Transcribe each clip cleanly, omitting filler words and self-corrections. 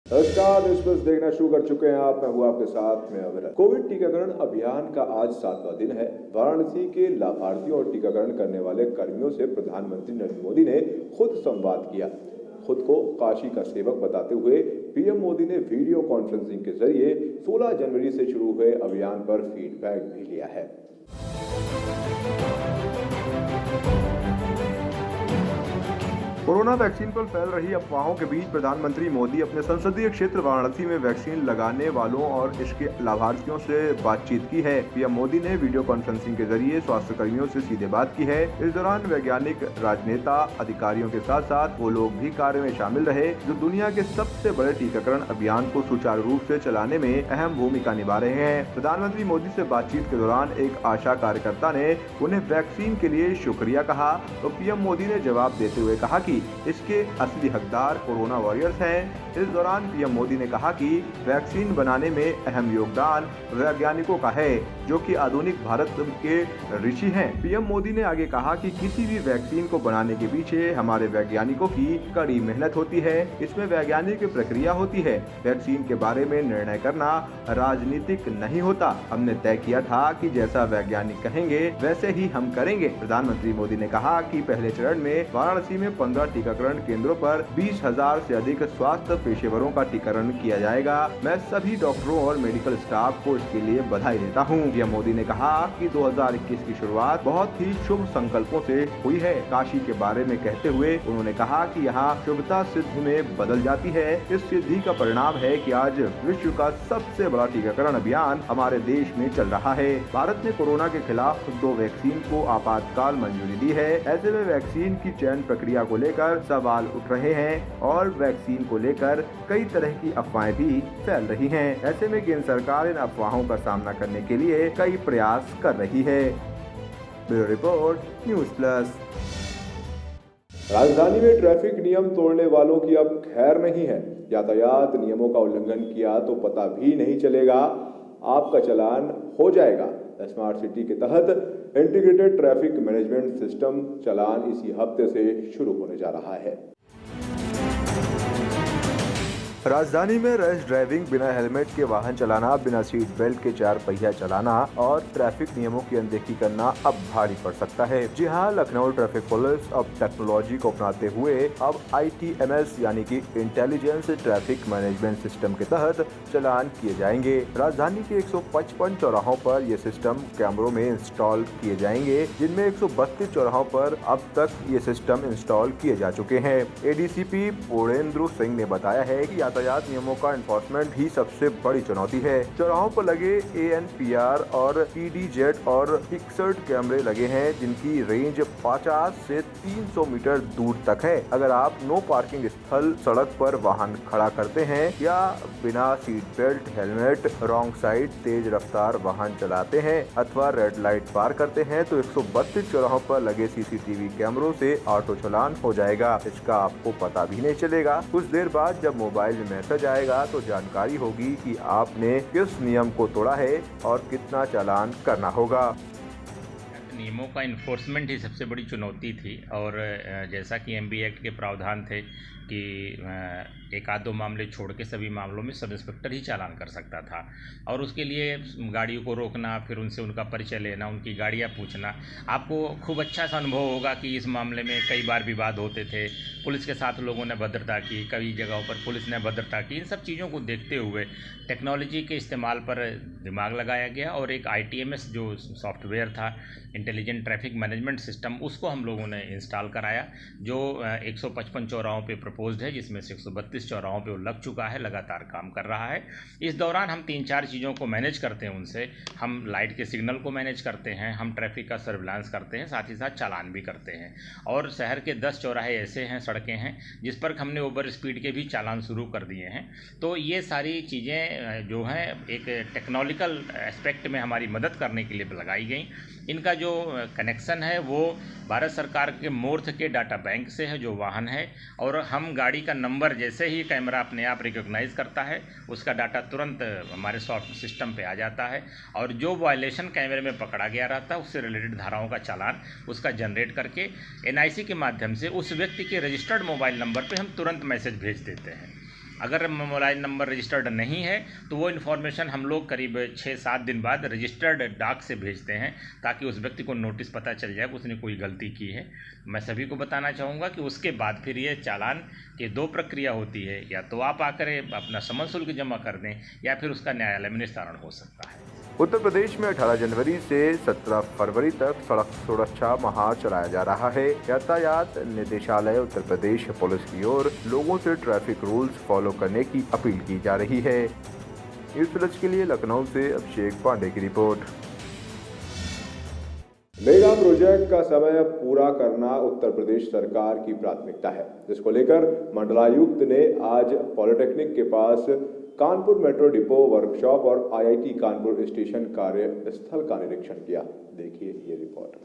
नमस्कार, news plus देखना शुरू कर चुके हैं आप। मैं हूं आपके साथ में अविरत। कोविड टीकाकरण अभियान का आज 7वां दिन है। वाराणसी के लाभार्थियों और टीकाकरण करने वाले कर्मियों से प्रधानमंत्री नरेंद्र मोदी ने खुद संवाद किया। खुद को काशी का सेवक बताते हुए पीएम मोदी ने वीडियो कॉन्फ्रेंसिंग के जरिए 16 जनवरी से शुरू हुए अभियान पर फीडबैक भी लिया है। कोरोना वैक्सीन पर फैल रही अफवाहों के बीच प्रधानमंत्री मोदी अपने संसदीय क्षेत्र वाराणसी में वैक्सीन लगाने वालों और इसके लाभार्थियों से बातचीत की है। पीएम मोदी ने वीडियो कॉन्फ्रेंसिंग के जरिए स्वास्थ्य कर्मियों से सीधे बात की है। इस दौरान वैज्ञानिक, राजनेता, अधिकारियों के साथ साथ वो लोग भी कार्य में शामिल रहे जो दुनिया के सबसे बड़े टीकाकरण अभियान को सुचारू रूप से चलाने में अहम भूमिका निभा रहे हैं। प्रधानमंत्री मोदी से बातचीत के दौरान एक आशा कार्यकर्ता ने उन्हें वैक्सीन के लिए शुक्रिया कहा तो पीएम मोदी ने जवाब देते हुए कहा कि इसके असली हकदार कोरोना वॉरियर्स हैं। इस दौरान पीएम मोदी ने कहा कि वैक्सीन बनाने में अहम योगदान वैज्ञानिकों का है जो कि आधुनिक भारत के ऋषि हैं। पीएम मोदी ने आगे कहा कि किसी भी वैक्सीन को बनाने के पीछे हमारे वैज्ञानिकों की कड़ी मेहनत होती है। इसमें वैज्ञानिक प्रक्रिया होती है। वैक्सीन के बारे में निर्णय करना राजनीतिक नहीं होता। हमने तय किया था कि जैसा वैज्ञानिक कहेंगे वैसे ही हम करेंगे। प्रधानमंत्री मोदी ने कहा कि पहले चरण में वाराणसी में 15 टीकाकरण केंद्रों पर 20,000 से अधिक स्वास्थ्य पेशेवरों का टीकाकरण किया जाएगा। मैं सभी डॉक्टरों और मेडिकल स्टाफ को इसके लिए बधाई देता हूं। पीएम मोदी ने कहा कि 2021 की शुरुआत बहुत ही शुभ संकल्पों से हुई है। काशी के बारे में कहते हुए उन्होंने कहा कि यहाँ शुभता सिद्धि में बदल जाती है। इस सिद्धि का परिणाम है कि आज विश्व का सबसे बड़ा टीकाकरण अभियान हमारे देश में चल रहा है। भारत ने कोरोना के खिलाफ 2 वैक्सीन को आपातकाल मंजूरी दी है। ऐसे में वैक्सीन की चयन प्रक्रिया को लेकर सवाल उठ रहे हैं और वैक्सीन को लेकर कई तरह की अफवाहें भी फैल रही हैं। ऐसे में केंद्र सरकार इन अफवाहों का सामना करने के लिए कई प्रयास कर रही है। Bureau report, news plus. राजधानी में ट्रैफिक नियम तोड़ने वालों की अब खैर नहीं है। यातायात नियमों का उल्लंघन किया तो पता भी नहीं चलेगा, आपका चालान हो जाएगा। स्मार्ट सिटी के तहत इंटीग्रेटेड ट्रैफिक मैनेजमेंट सिस्टम चालान इसी हफ्ते से शुरू होने जा रहा है। राजधानी में रैश ड्राइविंग, बिना हेलमेट के वाहन चलाना, बिना सीट बेल्ट के 4 पहिया चलाना और ट्रैफिक नियमों की अनदेखी करना अब भारी पड़ सकता है। जी हां, लखनऊ ट्रैफिक पुलिस अब टेक्नोलॉजी को अपनाते हुए अब ITMS यानी कि इंटेलिजेंस ट्रैफिक मैनेजमेंट सिस्टम के तहत चालान किए जाएंगे। राजधानी के 155 चौराहों पर ये सिस्टम कैमरों में इंस्टॉल किए जाएंगे, जिनमें 132 चौराहों पर अब तक ये सिस्टम इंस्टॉल किए जा चुके हैं। ADCP पूर्णेंद्र सिंह ने बताया है कि यातायात नियमों का एनफोर्समेंट ही सबसे बड़ी चुनौती है। चौराहों पर लगे ANPR और PDZ और फिक्स्ड कैमरे लगे हैं, जिनकी रेंज 50 से 300 मीटर दूर तक है। अगर आप नो पार्किंग स्थल सड़क पर वाहन खड़ा करते हैं या बिना seat belt, helmet, wrong side तेज रफ्तार वाहन चलाते हैं अथवा रेड लाइट पार करते हैं तो 132 चौराहों पर लगे CCTV कैमरों से ऑटो चालान हो जाएगा। इसका आपको पता भी नहीं चलेगा। कुछ देर बाद जब मोबाइल मैसेज आएगा तो जानकारी होगी कि आपने किस नियम को तोड़ा है और कितना चालान करना होगा। नियमों का इन्फोर्समेंट ही सबसे बड़ी चुनौती थी और जैसा कि MB एक्ट के प्रावधान थे कि 1-2 मामले छोड़ के सभी मामलों में सब इंस्पेक्टर ही चालान कर सकता था और उसके लिए गाड़ियों को रोकना, फिर उनसे उनका परिचय लेना, उनकी गाड़ियाँ पूछना। आपको खूब अच्छा सा अनुभव होगा कि इस मामले में कई बार विवाद होते थे। पुलिस के साथ लोगों ने भद्रता की, कई जगहों पर पुलिस ने भद्रता की। इन सब चीज़ों को देखते हुए टेक्नोलॉजी के इस्तेमाल पर दिमाग लगाया गया और एक ITMS जो सॉफ्टवेयर था, इंटेलिजेंट ट्रैफिक मैनेजमेंट सिस्टम, उसको हम लोगों ने इंस्टॉल कराया जो 155 चौराहों पे प्रपोज्ड है, जिसमें से 132 चौराहों पे वो लग चुका है, लगातार काम कर रहा है। इस दौरान हम 3-4 चीज़ों को मैनेज करते हैं उनसे। हम लाइट के सिग्नल को मैनेज करते हैं, हम ट्रैफिक का सर्विलांस करते हैं, साथ ही साथ चालान भी करते हैं। और शहर के 10 चौराहे ऐसे हैं, सड़कें हैं जिस पर हमने ओवर स्पीड के भी चालान शुरू कर दिए हैं। तो ये सारी चीज़ें जो हैं एक टेक्नोलॉजिकल एस्पेक्ट में हमारी मदद करने के लिए लगाई गई। इनका जो कनेक्शन है वो भारत सरकार के मोर्थ के डाटा बैंक से है जो वाहन है, और हम गाड़ी का नंबर जैसे ही कैमरा अपने आप रिकॉग्नाइज करता है उसका डाटा तुरंत हमारे सॉफ्ट सिस्टम पे आ जाता है और जो वायलेशन कैमरे में पकड़ा गया रहता है उससे रिलेटेड धाराओं का चालान उसका जनरेट करके NIC के माध्यम से उस व्यक्ति के रजिस्टर्ड मोबाइल नंबर पे हम तुरंत मैसेज भेज देते हैं। अगर मोबाइल नंबर रजिस्टर्ड नहीं है तो वो इन्फॉर्मेशन हम लोग करीब 6-7 दिन बाद रजिस्टर्ड डाक से भेजते हैं, ताकि उस व्यक्ति को नोटिस पता चल जाए कि उसने कोई गलती की है। मैं सभी को बताना चाहूँगा कि उसके बाद फिर ये चालान की 2 प्रक्रिया होती है, या तो आप आकर अपना समन शुल्क जमा कर दें या फिर उसका न्यायालय में निस्तारण हो सकता है। उत्तर प्रदेश में 18 जनवरी से 17 फरवरी तक सड़क सुरक्षा माह चलाया जा रहा है। यातायात निदेशालय उत्तर प्रदेश पुलिस की ओर लोगों से ट्रैफिक रूल्स फॉलो करने की अपील की जा रही है। न्यूज़ प्लस के लिए लखनऊ से अभिषेक पांडे की रिपोर्ट। मेगा प्रोजेक्ट का समय पूरा करना उत्तर प्रदेश सरकार की प्राथमिकता है, जिसको लेकर मंडलायुक्त ने आज पॉलिटेक्निक के पास कानपुर मेट्रो डिपो वर्कशॉप और आईआईटी कानपुर स्टेशन कार्यस्थल का निरीक्षण किया। देखिए ये रिपोर्ट।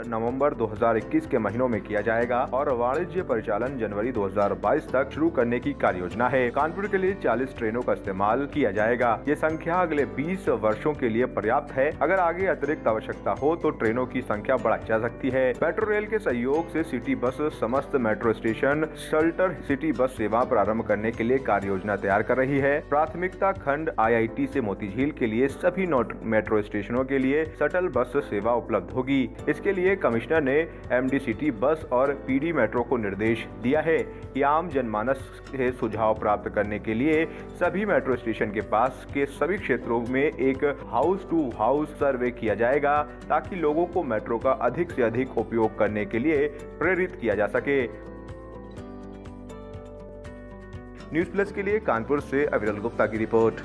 नवंबर 2021 के महीनों में किया जाएगा और वाणिज्य परिचालन जनवरी 2022 तक शुरू करने की कार्ययोजना है। कानपुर के लिए 40 ट्रेनों का इस्तेमाल किया जाएगा। ये संख्या अगले 20 वर्षों के लिए पर्याप्त है। अगर आगे अतिरिक्त आवश्यकता हो तो ट्रेनों की संख्या बढ़ाई जा सकती है। मेट्रो रेल के सहयोग से सिटी बस समस्त metro station shuttle city bus सेवा प्रारंभ करने के लिए कार्ययोजना तैयार कर रही है। प्राथमिकता खंड आईआईटी से मोतीझील के लिए सभी मेट्रो स्टेशनों के लिए शटल बस सेवा उपलब्ध होगी। इसके लिए कमिश्नर ने एमडी-सिटी बस और पीडी मेट्रो को निर्देश दिया है कि आम जनमानस से सुझाव प्राप्त करने के लिए सभी मेट्रो स्टेशन के पास के सभी क्षेत्रों में एक हाउस टू हाउस सर्वे किया जाएगा, ताकि लोगों को मेट्रो का अधिक से अधिक उपयोग करने के लिए प्रेरित किया जा सके। न्यूज़ प्लस के लिए कानपुर से अविरल गुप्ता की रिपोर्ट।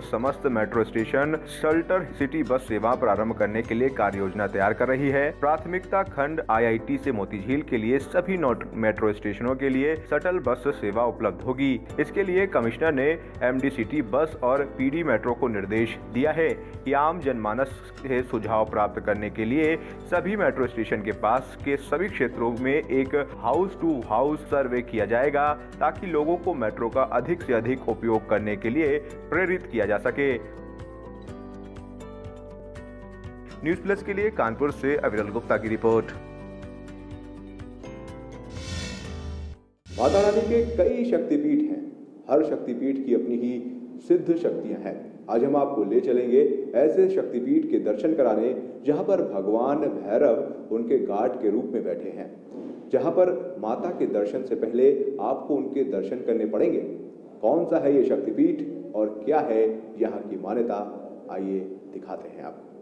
समस्त metro station shuttle city bus सेवा प्रारंभ करने के लिए कार्ययोजना तैयार कर रही है। प्राथमिकता खंड आईआईटी से मोतीझील के लिए सभी मेट्रो स्टेशनों के लिए शटल बस सेवा उपलब्ध होगी। इसके लिए कमिश्नर ने एमडी-सिटी बस और पीडी मेट्रो को निर्देश दिया है कि आम जनमानस से सुझाव प्राप्त करने के लिए सभी मेट्रो स्टेशन के पास के सभी क्षेत्रों में एक हाउस टू हाउस सर्वे किया जाएगा, ताकि लोगों को मेट्रो का अधिक से अधिक उपयोग करने के लिए प्रेरित किया जा सके। न्यूज़ प्लस के लिए कानपुर से अविरल गुप्ता की रिपोर्ट। माता रानी के कई शक्तिपीठ हैं। हर शक्तिपीठ की अपनी ही सिद्ध शक्तियां हैं। आज हम आपको ले चलेंगे ऐसे शक्तिपीठ के दर्शन कराने जहां पर भगवान भैरव उनके गार्ड के रूप में बैठे हैं, जहां पर माता के दर्शन से पहले आपको उनके दर्शन करने पड़ेंगे। कौन सा है ये शक्तिपीठ और क्या है यहाँ की मान्यता, आइए दिखाते हैं आपको।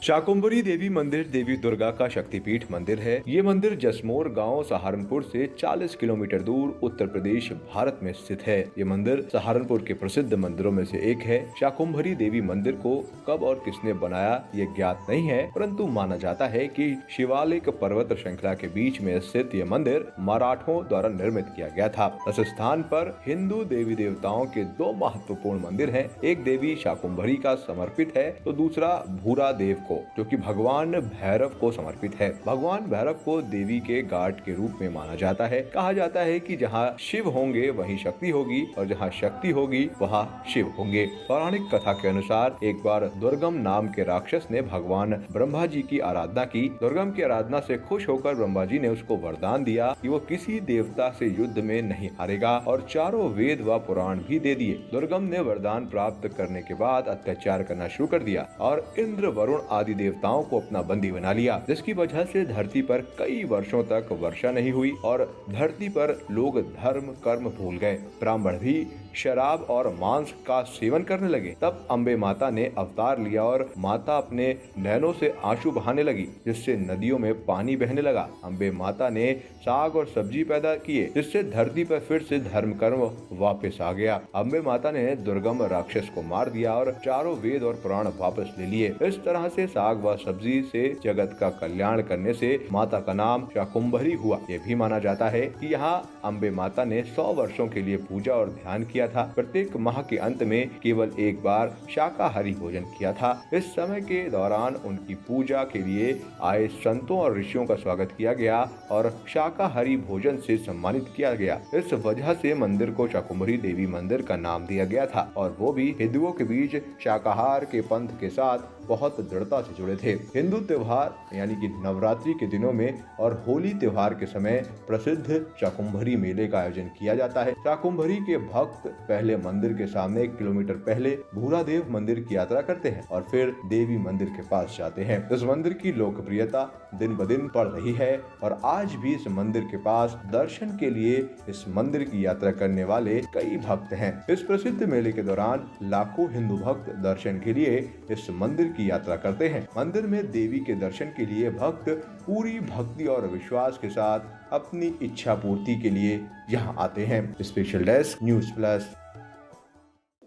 शाकुंभरी देवी मंदिर देवी दुर्गा का शक्तिपीठ मंदिर है। ये मंदिर जसमोर गांव सहारनपुर से 40 किलोमीटर दूर उत्तर प्रदेश भारत में स्थित है। ये मंदिर सहारनपुर के प्रसिद्ध मंदिरों में से एक है। शाकुंभरी देवी मंदिर को कब और किसने बनाया ये ज्ञात नहीं है, परंतु माना जाता है कि शिवालिक पर्वत श्रृंखला के बीच में स्थित ये मंदिर मराठों द्वारा निर्मित किया गया था। इस स्थान पर हिंदू देवी देवताओं के 2 महत्वपूर्ण मंदिर हैं। एक देवी शाकुंभरी का समर्पित है तो दूसरा भूरा देव को, जो कि भगवान भैरव को समर्पित है। भगवान भैरव को देवी के गार्ड के रूप में माना जाता है। कहा जाता है कि जहाँ शिव होंगे वहीं शक्ति होगी और जहाँ शक्ति होगी वहाँ शिव होंगे। पौराणिक कथा के अनुसार एक बार दुर्गम नाम के राक्षस ने भगवान ब्रह्मा जी की आराधना की। दुर्गम की आराधना से खुश होकर ब्रह्मा जी ने उसको वरदान दिया कि वो किसी देवता से युद्ध में नहीं हारेगा और चारों वेद व पुराण भी दे दिए। दुर्गम ने वरदान प्राप्त करने के बाद अत्याचार करना शुरू कर दिया और इंद्र, वरुण आदि देवताओं को अपना बंदी बना लिया, जिसकी वजह से धरती पर कई वर्षों तक वर्षा नहीं हुई और धरती पर लोग धर्म कर्म भूल गए। ब्राह्मण भी शराब और मांस का सेवन करने लगे। तब अम्बे माता ने अवतार लिया और माता अपने नैनों से आंसू बहाने लगी, जिससे नदियों में पानी बहने लगा। अम्बे माता ने साग और सब्जी पैदा किए, जिससे धरती पर फिर से धर्म कर्म वापस आ गया। अम्बे माता ने दुर्गम राक्षस को मार दिया और चारों वेद और पुराण वापस ले लिए। इस तरह से साग व सब्जी से जगत का कल्याण करने से माता का नाम शाकुंभरी हुआ। ये भी माना जाता है कि यहाँ अम्बे माता ने 100 वर्षों के लिए पूजा और ध्यान किया किया था। प्रत्येक माह के अंत में केवल एक बार शाकाहारी भोजन किया था। इस समय के दौरान उनकी पूजा के लिए आए संतों और ऋषियों का स्वागत किया गया और शाकाहारी भोजन से सम्मानित किया गया। इस वजह से मंदिर को शाकुंभरी देवी मंदिर का नाम दिया गया था और वो भी हिंदुओं के बीच शाकाहार के पंथ के साथ बहुत दृढ़ता से जुड़े थे। हिंदू त्योहार यानी कि नवरात्रि के दिनों में और होली त्योहार के समय प्रसिद्ध शाकुंभरी मेले का आयोजन किया जाता है। शाकुंभरी के भक्त पहले मंदिर के सामने 1 किलोमीटर पहले भूरादेव मंदिर की यात्रा करते हैं और फिर देवी मंदिर के पास जाते हैं। इस मंदिर की लोकप्रियता दिन ब दिन बढ़ रही है और आज भी इस मंदिर के पास दर्शन के लिए इस मंदिर की यात्रा करने वाले कई भक्त हैं। इस प्रसिद्ध मेले के दौरान लाखों हिंदू भक्त दर्शन के लिए इस मंदिर की यात्रा करते हैं। मंदिर में देवी के दर्शन के लिए भक्त पूरी भक्ति और विश्वास के साथ अपनी इच्छा पूर्ति के लिए यहाँ आते हैं। Special desk news plus.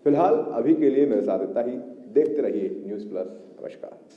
फिलहाल अभी के लिए मेरे साथ इतना ही। देखते रहिए न्यूज़ प्लस। नमस्कार।